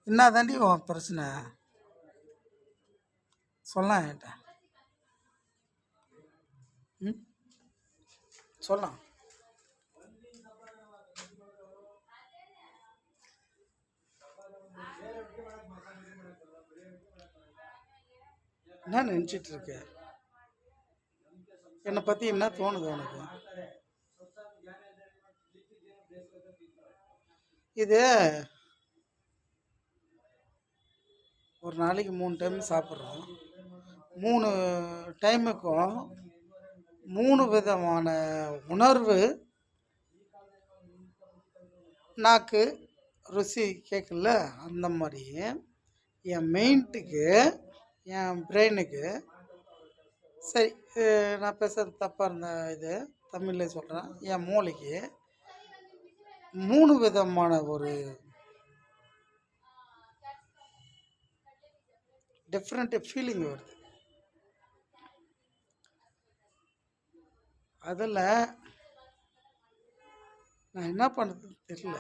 என்ன தாண்டி உன் பிரச்சனை? சொல்லலாம் என்கிட்ட. ம் சொல்லலாம். என்ன நினச்சிட்டு இருக்க? என்னை பற்றி என்ன தோணுது உனக்கு? இது ஒரு நாளைக்கு 3 டைம் சாப்பிட்றோம். 3 டைமுக்கும் 3 விதமான உணர்வு நாக்கு ருசி கேட்கல. அந்த மாதிரி என் மெயின்ட்டுக்கு, என் பிரெயினுக்கு, சரி நான் பேசுறது தப்பாக இருந்த இது தமிழ்ல சொல்கிறேன், என் மூளைக்கு 3 விதமான ஒரு டிஃப்ரெண்ட் ஃபீலிங் வருது. அதில் நான் என்ன பண்ணுறதுன்னு தெரியல.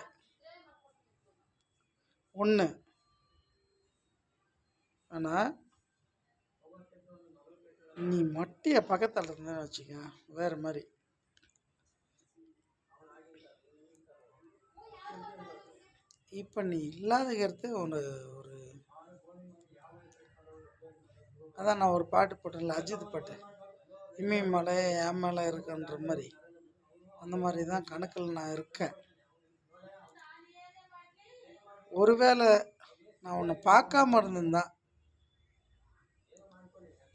ஒன்று, ஆனால் நீ மட்டிய பக்கத்தில் இருந்தேன்னு வச்சுக்க வேறு மாதிரி. இப்போ நீ இல்லாதக்கிறது ஒரு ஒரு அதான் நான் ஒரு பாட்டு போட்டேன்ல, அஜித் பாட்டு, இமயமலை என் மேலே இருக்குன்ற மாதிரி. அந்த மாதிரி தான் கணக்கில் நான் இருக்கேன். ஒருவேளை நான் உன்னை பார்க்காம இருந்திருந்தா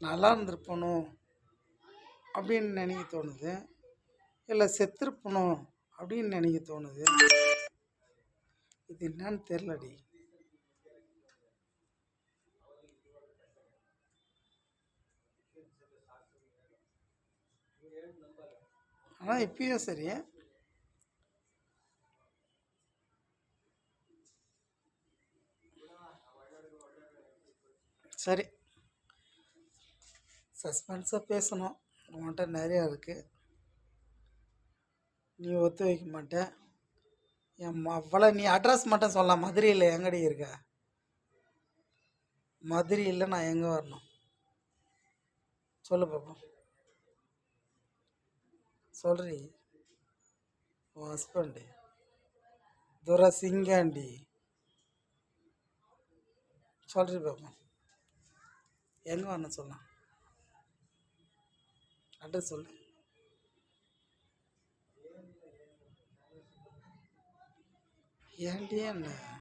நல்லா இருந்திருப்பணும் அப்படின்னு நினைக்க தோணுது, இல்லை செத்துருப்பணும் அப்படின்னு நினைக்க தோணுது. இது என்னன்னு தெரிலடி. ஆனால் இப்பயும் சரி, சரி சஸ்பென்ஸாக பேசணும். உன்கிட்ட நிறையா இருக்குது, நீ ஒத்து வைக்க மாட்டேன். என் அவ்வளோ நீ அட்ரஸ் மட்டும் சொல்லலாம். மதுரையில் எங்கடி இருக்க? மதுரையில் நான் எங்கே வரணும் சொல்லு பாப்போம். சொல்றி. உன் ஹஸ்பண்டு துரசிங்காண்டி சொல்றி பாப்போம். எங்கே வரணும் சொல்லலாம், அட்ரஸ் சொல்லு. ஏன்டி என்ன